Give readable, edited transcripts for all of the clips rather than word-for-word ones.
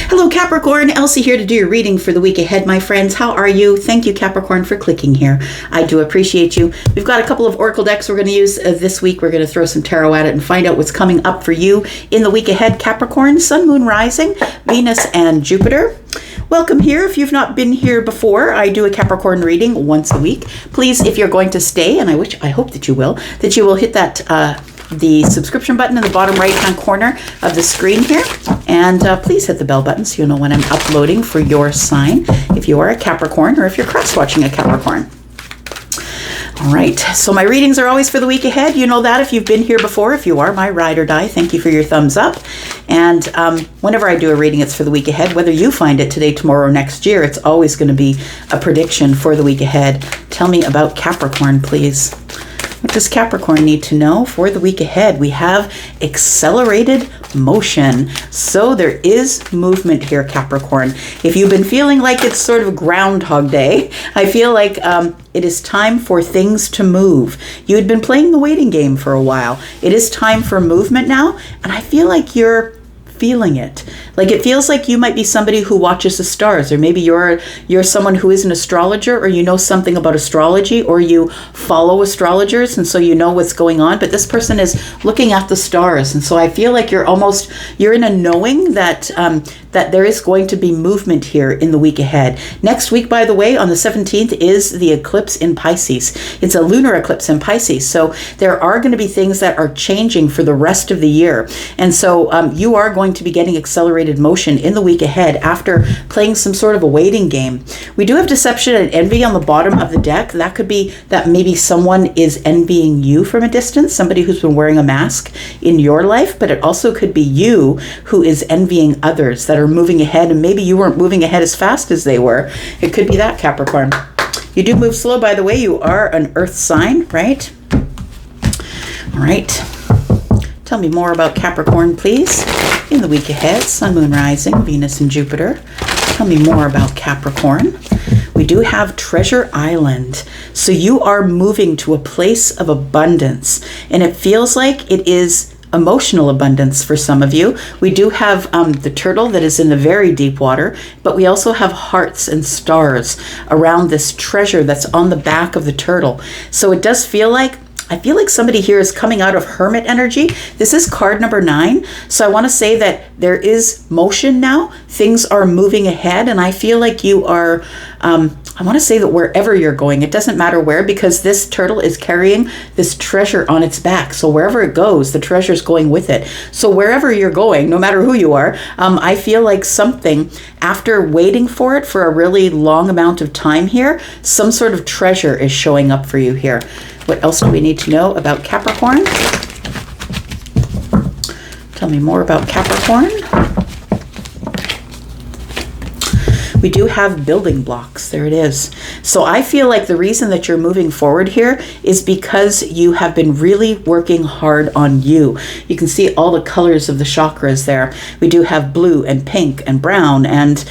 Hello Capricorn, Elsie here to do your reading for the week ahead, my friends. How are you? Thank you Capricorn for clicking here. I do appreciate you. We've got a couple of oracle decks we're going to use this week. We're going to throw some tarot at it and find out what's coming up for you in the week ahead, Capricorn, Sun, Moon, Rising, Venus, and Jupiter. Welcome here. If you've not been here before, I do a Capricorn reading once a week. Please, if you're going to stay, and I hope that you will hit that the subscription button in the bottom right hand corner of the screen here, and please hit the bell button so you'll know when I'm uploading for your sign if you are a Capricorn or if you're cross watching a Capricorn. All right, so my readings are always for the week ahead. You know that if you've been here before. If you are my ride or die, thank you for your thumbs up. And whenever I do a reading, it's for the week ahead. Whether you find it today, tomorrow, or next year, it's always going to be a prediction for the week ahead. Tell me about Capricorn, please. What does Capricorn need to know for the week ahead? We have accelerated motion. So there is movement here, Capricorn. If you've been feeling like it's sort of Groundhog Day, I feel like it is time for things to move. You had been playing the waiting game for a while. It is time for movement now, and I feel like you're feeling it. Like it feels like you might be somebody who watches the stars, or maybe you're someone who is an astrologer, or you know something about astrology, or you follow astrologers and so you know what's going on, but this person is looking at the stars. And so I feel like you're in a knowing that that there is going to be movement here in the week ahead. Next week, by the way, on the 17th is the eclipse in Pisces. It's a lunar eclipse in Pisces. So there are going to be things that are changing for the rest of the year. And so you are going to be getting accelerated motion in the week ahead after playing some sort of a waiting game. We do have deception and envy on the bottom of the deck. That could be that maybe someone is envying you from a distance, somebody who's been wearing a mask in your life, but it also could be you who is envying others that are moving ahead, and maybe you weren't moving ahead as fast as they were. It could be that, Capricorn. You do move slow, by the way. You are an earth sign, right? All right. Tell me more about Capricorn, please. In the week ahead, Sun, Moon, Rising, Venus, and Jupiter. Tell me more about Capricorn. We do have Treasure Island. So you are moving to a place of abundance, and it feels like it is emotional abundance for some of you. We do have the turtle that is in the very deep water, but we also have hearts and stars around this treasure that's on the back of the turtle. So it does feel like, I feel like somebody here is coming out of hermit energy. This is card number 9. So I want to say that there is motion now. Things are moving ahead, and I feel like you are, I want to say that wherever you're going, it doesn't matter where, because this turtle is carrying this treasure on its back. So wherever it goes, the treasure's going with it. So wherever you're going, no matter who you are, I feel like something, after waiting for it for a really long amount of time here, some sort of treasure is showing up for you here. What else do we need to know about Capricorn? Tell me more about Capricorn. We do have building blocks. There it is. So I feel like the reason that you're moving forward here is because you have been really working hard on you. You can see all the colors of the chakras there. We do have blue and pink and brown and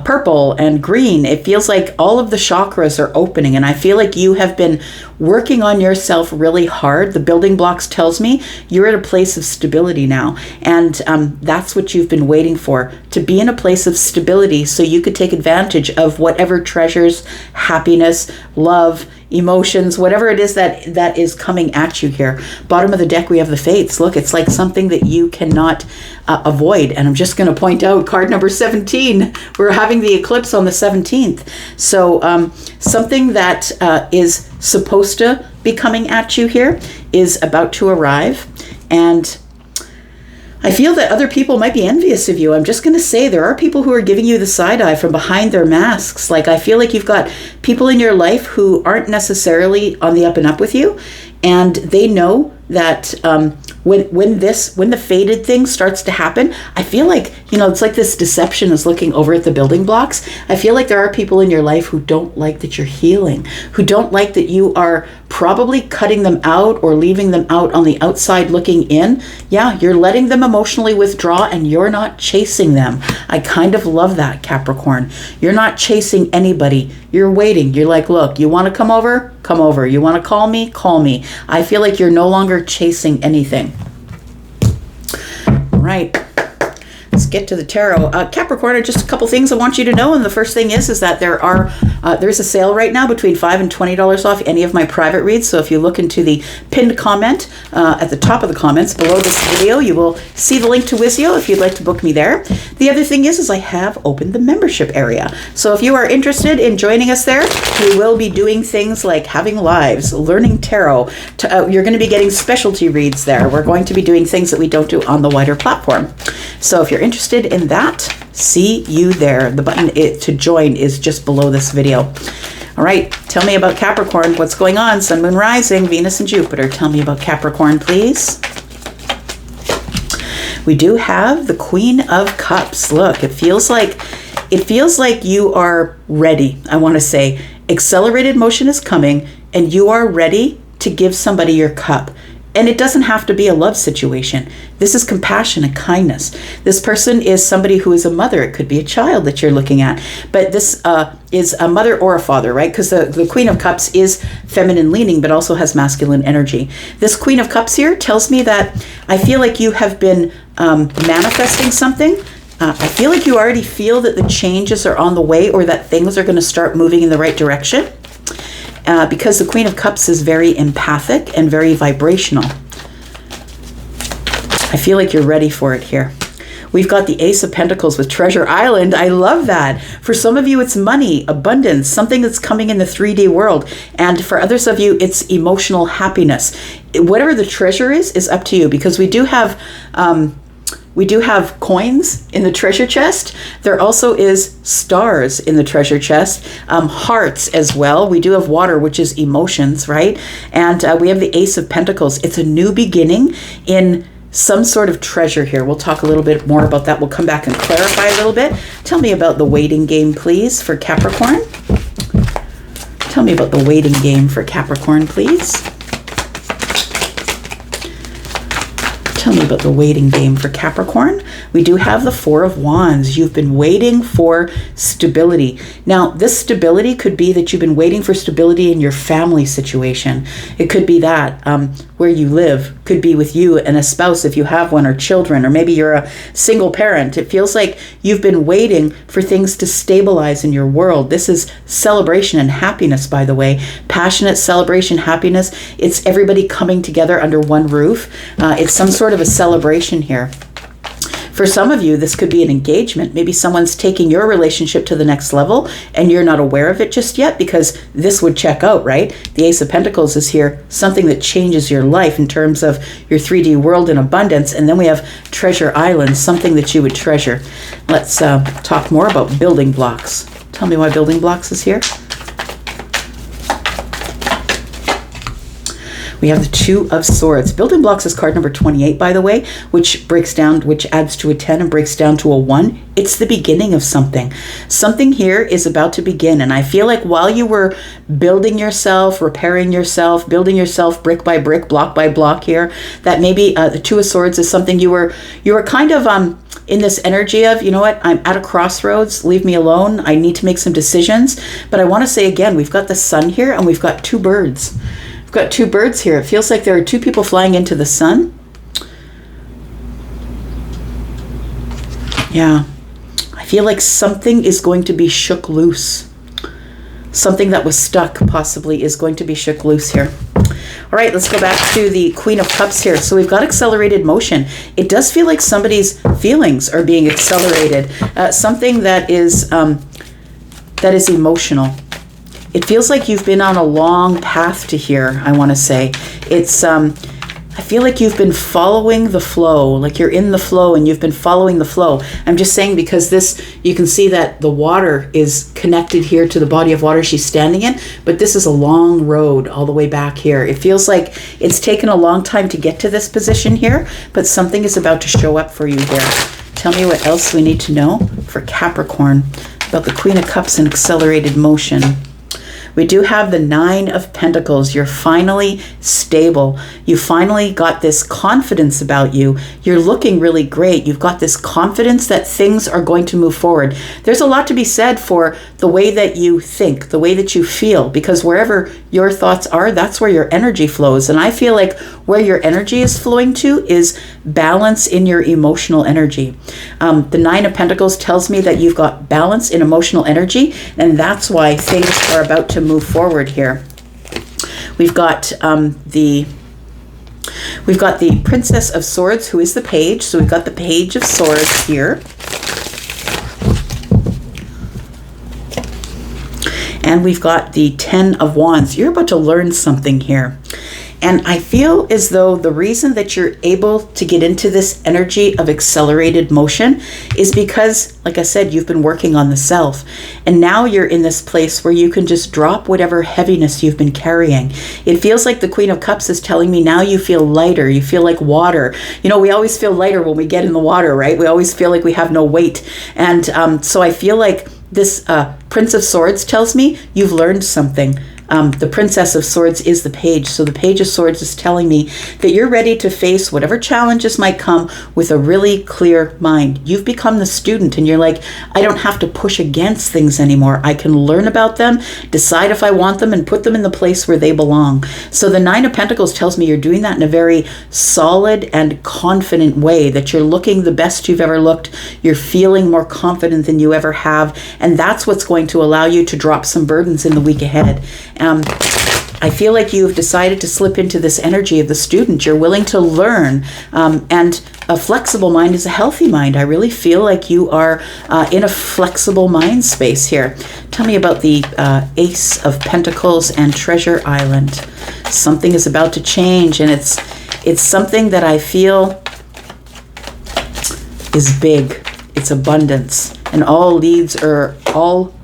purple and green. It feels like all of the chakras are opening, and I feel like you have been working on yourself really hard. The building blocks tells me you're at a place of stability now, and that's what you've been waiting for, to be in a place of stability so you could take advantage of whatever treasures, happiness, love, emotions, whatever it is that is coming at you here. Bottom of the deck, we have the fates. Look, it's like something that you cannot avoid. And I'm just going to point out card number 17. We're having the eclipse on the 17th. So something that is supposed to be coming at you here is about to arrive. And I feel that other people might be envious of you. I'm just going to say there are people who are giving you the side eye from behind their masks. Like, I feel like you've got people in your life who aren't necessarily on the up and up with you, and they know that when the faded thing starts to happen, I feel like, it's like this deception is looking over at the building blocks. I feel like there are people in your life who don't like that you're healing, who don't like that you are probably cutting them out or leaving them out on the outside looking in. Yeah, you're letting them emotionally withdraw, and you're not chasing them. I kind of love that, Capricorn. You're not chasing anybody. You're waiting. You're like, look, you want to come over? Come over. You want to call me? Call me. I feel like you're no longer chasing anything. All right. let's get to the tarot. Capricorn, just a couple things I want you to know. And the first thing is that there's a sale right now between $5 and $20 off any of my private reads. So if you look into the pinned comment at the top of the comments below this video, you will see the link to Wizio if you'd like to book me there. The other thing is I have opened the membership area. So if you are interested in joining us there, we will be doing things like having lives, learning tarot. You're going to be getting specialty reads there. We're going to be doing things that we don't do on the wider platform. So if you're interested in that, see you there. The button to join is just below this video. All right, tell me about Capricorn. What's going on? Sun, Moon, Rising, Venus, and Jupiter. Tell me about Capricorn, please. We do have the Queen of Cups. Look, it feels like you are ready. I want to say accelerated motion is coming and you are ready to give somebody your cup. And it doesn't have to be a love situation. This is compassion and kindness. This person is somebody who is a mother. It could be a child that you're looking at. But this is a mother or a father, right? Because the Queen of Cups is feminine leaning, but also has masculine energy. This Queen of Cups here tells me that I feel like you have been manifesting something. I feel like you already feel that the changes are on the way or that things are going to start moving in the right direction. Because the Queen of Cups is very empathic and very vibrational. I feel like you're ready for it here. We've got the Ace of Pentacles with Treasure Island. I love that. For some of you, it's money, abundance, something that's coming in the 3D world. And for others of you, it's emotional happiness. Whatever the treasure is up to you, because we do have coins in the treasure chest. There also is stars in the treasure chest, hearts as well. We do have water, which is emotions, right? And we have the Ace of Pentacles. It's a new beginning in some sort of treasure here. We'll talk a little bit more about that. We'll come back and clarify a little bit. Tell me about the waiting game, please, for Capricorn. Tell me about the waiting game for Capricorn, please. Tell me about the waiting game for Capricorn. We do have the Four of Wands. You've been waiting for stability. Now, this stability could be that you've been waiting for stability in your family situation. It could be that where you live, could be with you and a spouse if you have one, or children, or maybe you're a single parent. It feels like you've been waiting for things to stabilize in your world. This is celebration and happiness, by the way. Passionate celebration, happiness. It's everybody coming together under one roof. It's some sort of a celebration here. For some of you, this could be an engagement. Maybe someone's taking your relationship to the next level and you're not aware of it just yet, because this would check out, right? The Ace of Pentacles is here, something that changes your life in terms of your 3D world in abundance. And then we have Treasure Island, something that you would treasure. Let's talk more about building blocks. Tell me why building blocks is here. We have the Two of Swords. Building blocks is card number 28, by the way, which adds to a 10 and breaks down to a 1. It's the beginning of something. Something here is about to begin. And I feel like while you were building yourself, repairing yourself, building yourself brick by brick, block by block here, that maybe the Two of Swords is something you were kind of in this energy of, you know what, I'm at a crossroads, leave me alone. I need to make some decisions. But I want to say again, we've got the sun here and we've got two birds. We've got two birds here. It feels like there are two people flying into the sun. Yeah. I feel like something is going to be shook loose. Something that was stuck possibly is going to be shook loose here. All right, let's go back to the Queen of Cups here. So we've got accelerated motion. It does feel like somebody's feelings are being accelerated. Something that is emotional. It feels like you've been on a long path to here, I want to say. It's, I feel like you've been following the flow, like you're in the flow and you've been following the flow. I'm just saying because this, you can see that the water is connected here to the body of water she's standing in, but this is a long road all the way back here. It feels like it's taken a long time to get to this position here, but something is about to show up for you there. Tell me what else we need to know for Capricorn about the Queen of Cups and accelerated motion. We do have the Nine of Pentacles. You're finally stable. You finally got this confidence about you. You're looking really great. You've got this confidence that things are going to move forward. There's a lot to be said for the way that you think, the way that you feel, because wherever your thoughts are, that's where your energy flows. And I feel like where your energy is flowing to is balance in your emotional energy. The Nine of Pentacles tells me that you've got balance in emotional energy, and that's why things are about to move forward here. We've got the Princess of Swords, who is the Page. So we've got the Page of Swords here. And we've got the Ten of Wands. You're about to learn something here. And I feel as though the reason that you're able to get into this energy of accelerated motion is because, like I said, you've been working on the self. And now you're in this place where you can just drop whatever heaviness you've been carrying. It feels like the Queen of Cups is telling me now you feel lighter. You feel like water. You know, we always feel lighter when we get in the water, right? We always feel like we have no weight. And so I feel like this Prince of Swords tells me you've learned something. The Princess of Swords is the Page. So the Page of Swords is telling me that you're ready to face whatever challenges might come with a really clear mind. You've become the student and you're like, I don't have to push against things anymore. I can learn about them, decide if I want them, and put them in the place where they belong. So the Nine of Pentacles tells me you're doing that in a very solid and confident way, that you're looking the best you've ever looked. You're feeling more confident than you ever have. And that's what's going to allow you to drop some burdens in the week ahead. I feel like you've decided to slip into this energy of the student. You're willing to learn, and a flexible mind is a healthy mind. I really feel like you are in a flexible mind space here. Tell me about the Ace of Pentacles and Treasure Island. Something is about to change, and it's something that I feel is big. It's abundance. And all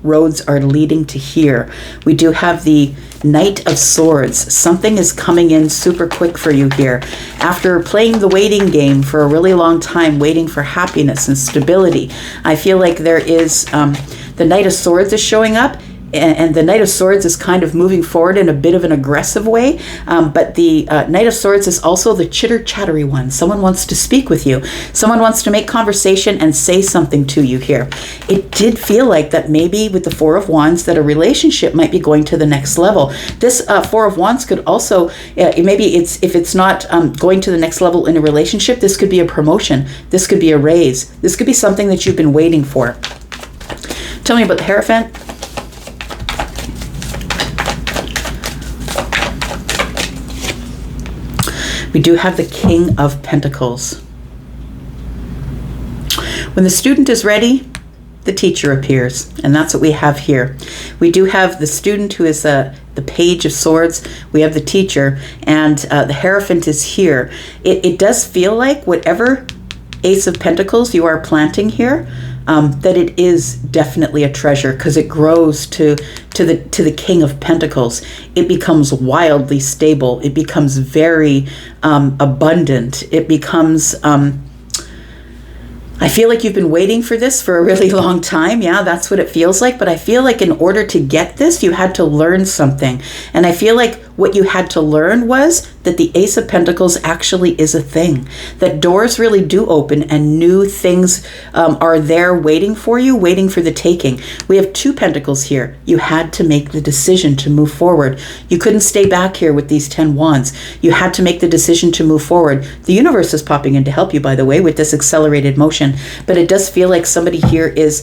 roads are leading to here. We do have the Knight of Swords. Something is coming in super quick for you here. After playing the waiting game for a really long time, waiting for happiness and stability, I feel like there is, the Knight of Swords is showing up. And the Knight of Swords is kind of moving forward in a bit of an aggressive way. But the Knight of Swords is also the chitter-chattery one. Someone wants to speak with you. Someone wants to make conversation and say something to you here. It did feel like that maybe with the Four of Wands that a relationship might be going to the next level. This Four of Wands could also, maybe if it's not going to the next level in a relationship, this could be a promotion. This could be a raise. This could be something that you've been waiting for. Tell me about the Hierophant. We do have the King of Pentacles. When the student is ready, the teacher appears, and that's what we have here. We do have the student who is the Page of Swords. We have the teacher, and the Hierophant is here. It does feel like whatever Ace of Pentacles you are planting here, that it is definitely a treasure, because it grows to the King of Pentacles. It becomes wildly stable. It becomes very abundant. It becomes I feel like you've been waiting for this for a really long time. Yeah, that's what it feels like. But I feel like in order to get this, you had to learn something. And I feel like what you had to learn was that the Ace of Pentacles actually is a thing. That doors really do open and new things are there waiting for you, waiting for the taking. We have two Pentacles here. You had to make the decision to move forward. You couldn't stay back here with these 10 Wands. You had to make the decision to move forward. The universe is popping in to help you, by the way, with this accelerated motion. But it does feel like somebody here has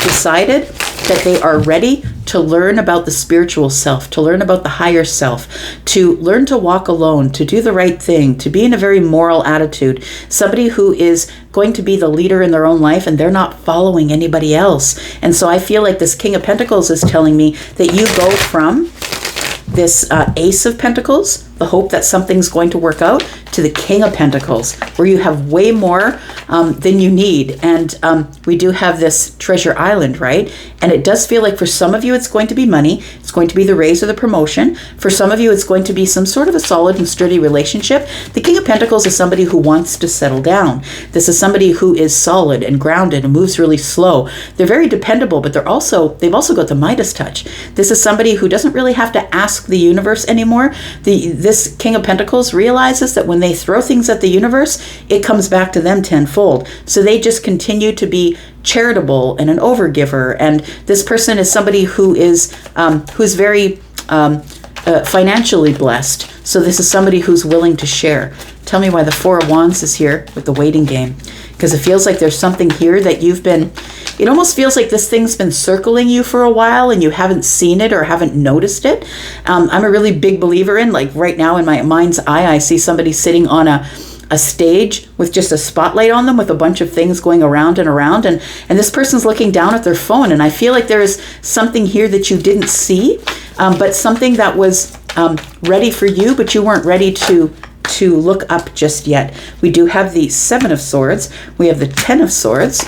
decided that they are ready to learn about the spiritual self, to learn about the higher self, to learn to walk alone, to do the right thing, to be in a very moral attitude. Somebody who is going to be the leader in their own life and they're not following anybody else. And so I feel like this King of Pentacles is telling me that you go from this Ace of Pentacles the hope that something's going to work out, to the King of Pentacles, where you have way more than you need. And we do have this treasure island, right? And it does feel like for some of you, it's going to be money. It's going to be the raise or the promotion. For some of you, it's going to be some sort of a solid and sturdy relationship. The King of Pentacles is somebody who wants to settle down. This is somebody who is solid and grounded and moves really slow. They're very dependable, but they've also got the Midas touch. This is somebody who doesn't really have to ask the universe anymore. This King of Pentacles realizes that when they throw things at the universe, it comes back to them tenfold. So they just continue to be charitable and an overgiver. And this person is somebody who's very financially blessed. So this is somebody who's willing to share. Tell me why the Four of Wands is here with the waiting game. Because it feels like there's something here that it almost feels like this thing's been circling you for a while and you haven't seen it or haven't noticed it. I'm a really big believer in, like right now in my mind's eye, I see somebody sitting on a stage with just a spotlight on them with a bunch of things going around and around. And this person's looking down at their phone. And I feel like there is something here that you didn't see, but something that was ready for you, but you weren't ready to look up just yet. We do have the Seven of Swords. We have the Ten of Swords.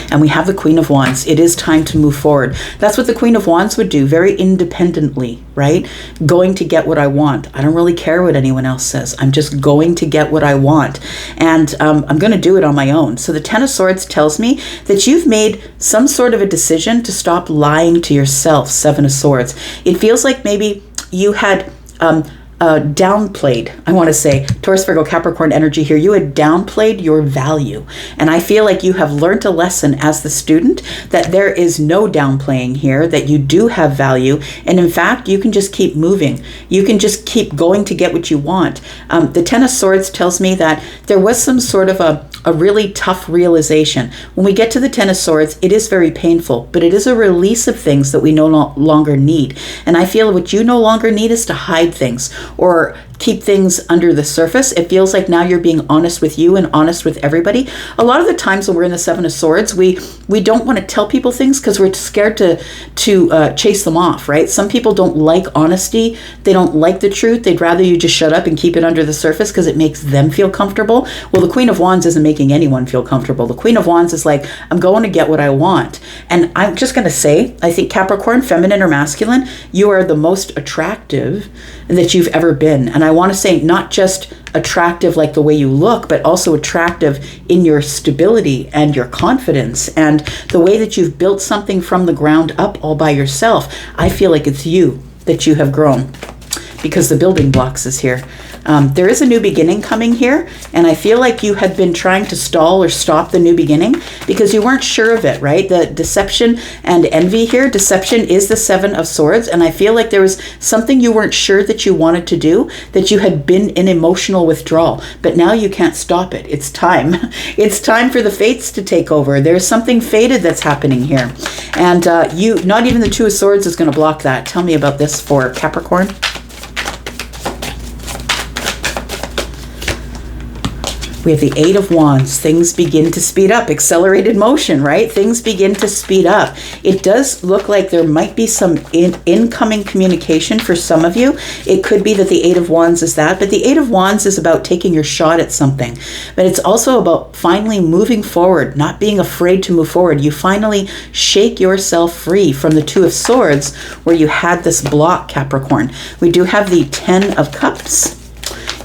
And we have the Queen of Wands. It is time to move forward. That's what the Queen of Wands would do, very independently, right? Going to get what I want. I don't really care what anyone else says. I'm just going to get what I want. And I'm going to do it on my own. So the Ten of Swords tells me that you've made some sort of a decision to stop lying to yourself, Seven of Swords. It feels like maybe you had downplayed, I want to say, Taurus, Virgo, Capricorn energy here. You had downplayed your value. And I feel like you have learned a lesson as the student that there is no downplaying here, that you do have value. And in fact, you can just keep moving. You can just keep going to get what you want. The Ten of Swords tells me that there was some sort of a really tough realization. When we get to the Ten of Swords, it is very painful, but it is a release of things that we no longer need. And I feel what you no longer need is to hide things or keep things under the surface. It feels like now you're being honest with you and honest with everybody. A lot of the times when we're in the Seven of Swords, we don't want to tell people things because we're scared to chase them off, right? Some people don't like honesty. They don't like the truth. They'd rather you just shut up and keep it under the surface because it makes them feel comfortable. Well, the Queen of Wands isn't making anyone feel comfortable. The Queen of Wands is like, I'm going to get what I want. And I'm just going to say, I think Capricorn, feminine or masculine, you are the most attractive that you've ever been. And I want to say not just attractive like the way you look, but also attractive in your stability and your confidence and the way that you've built something from the ground up all by yourself. I feel like it's you that you have grown because the building blocks is here. There is a new beginning coming here, and I feel like you had been trying to stall or stop the new beginning because you weren't sure of it, right? The deception and envy here. Deception is the Seven of Swords, and I feel like there was something you weren't sure that you wanted to do, that you had been in emotional withdrawal, but now you can't stop it. It's time. It's time for the fates to take over. There's something fated that's happening here, and not even the Two of Swords is going to block that. Tell me about this for Capricorn. We have the Eight of Wands. Things begin to speed up. Accelerated motion, right? Things begin to speed up. It does look like there might be some incoming communication for some of you. It could be that the Eight of Wands is that, but the Eight of Wands is about taking your shot at something. But it's also about finally moving forward, not being afraid to move forward. You finally shake yourself free from the Two of Swords where you had this block, Capricorn. We do have the Ten of Cups.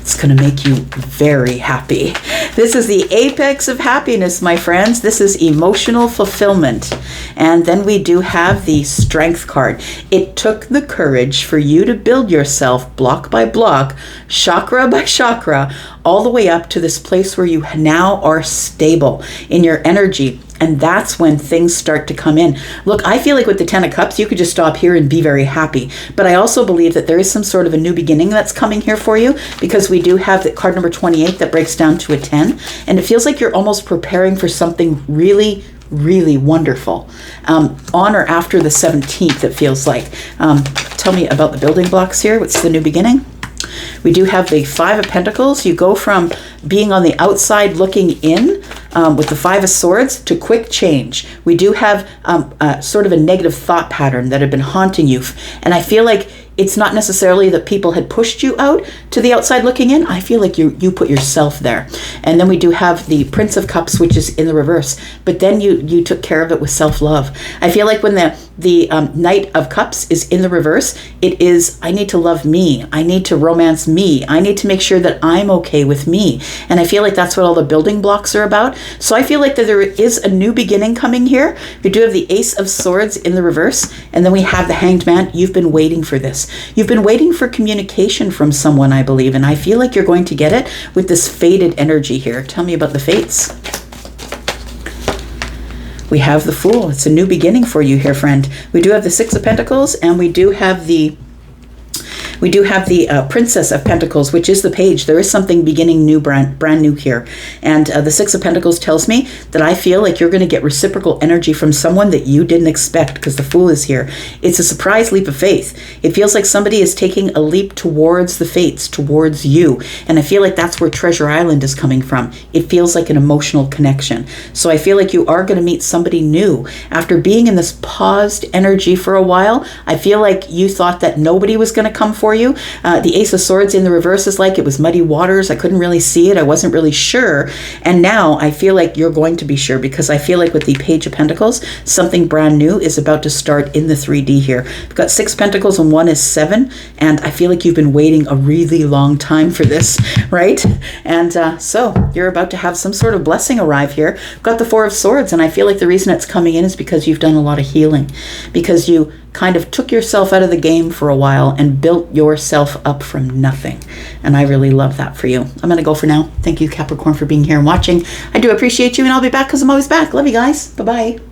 It's going to make you very happy. This is the apex of happiness, my friends. This is emotional fulfillment. And then we do have the Strength card. It took the courage for you to build yourself block by block, chakra by chakra, all the way up to this place where you now are stable in your energy. And that's when things start to come in. Look, I feel like with the Ten of Cups, you could just stop here and be very happy. But I also believe that there is some sort of a new beginning that's coming here for you because we do have the card number 28 that breaks down to a 10. And it feels like you're almost preparing for something really, really wonderful. On or after the 17th, it feels like. Tell me about the building blocks here. What's the new beginning? We do have the Five of Pentacles. You go from being on the outside looking in with the Five of Swords to quick change. We do have sort of a negative thought pattern that had been haunting you. And I feel like it's not necessarily that people had pushed you out to the outside looking in. I feel like you put yourself there. And then we do have the Prince of Cups, which is in the reverse. But then you took care of it with self-love. I feel like when the Knight of Cups is in the reverse, it is, I need to love me. I need to romance me. I need to make sure that I'm okay with me. And I feel like that's what all the building blocks are about. So I feel like that there is a new beginning coming here. We do have the Ace of Swords in the reverse, and then we have the Hanged Man. You've been waiting for this. You've been waiting for communication from someone, I believe, and I feel like you're going to get it with this fated energy here. Tell me about the fates. We have the Fool. It's a new beginning for you here, friend. We do have the Six of Pentacles, and we do have the Princess of Pentacles, which is the Page. There is something beginning new, brand new here. And the Six of Pentacles tells me that I feel like you're going to get reciprocal energy from someone that you didn't expect, because the Fool is here. It's a surprise leap of faith. It feels like somebody is taking a leap towards the fates, towards you. And I feel like that's where Treasure Island is coming from. It feels like an emotional connection. So I feel like you are going to meet somebody new. After being in this paused energy for a while, I feel like you thought that nobody was going to come for you. The Ace of Swords in the reverse is like it was muddy waters. I couldn't really see it. I wasn't really sure. And now I feel like you're going to be sure, because I feel like with the Page of Pentacles, something brand new is about to start in the 3D here. We've got 6 Pentacles and 1 is 7. And I feel like you've been waiting a really long time for this, right? And so you're about to have some sort of blessing arrive here. We've got the 4 of Swords, and I feel like the reason it's coming in is because you've done a lot of healing, because you kind of took yourself out of the game for a while and built yourself up from nothing. And I really love that for you. I'm going to go for now. Thank you, Capricorn, for being here and watching. I do appreciate you, and I'll be back because I'm always back. Love you guys. Bye-bye.